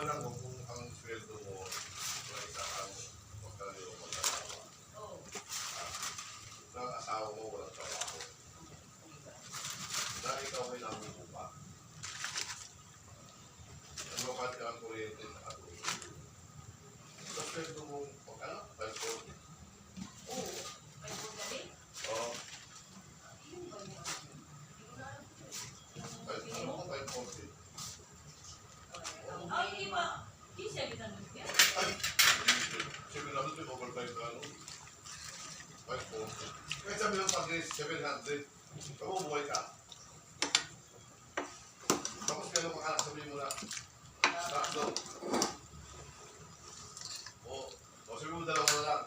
lang kung ang sweldo mo na isang magkano yung mag-asawa. Ang asawa mo walang trabaho. Dahil ikaw ay nabubupa. Ang lokal ka ang kuryente na katulog. Sa sweldo mo, magkano? 540? Oo. 540? Oo. Ano kung 540? Oh, hindi ba? Hindi siya ginanong yan. Ay! Sabi namin ito, overtime na ano? 540. Kaya sabi ng pag-raise, 700. Kamubuhay ka. Tapos kaya nung makanak, sabihin mo na, stop down. O, sabihin mo dalawa na lang.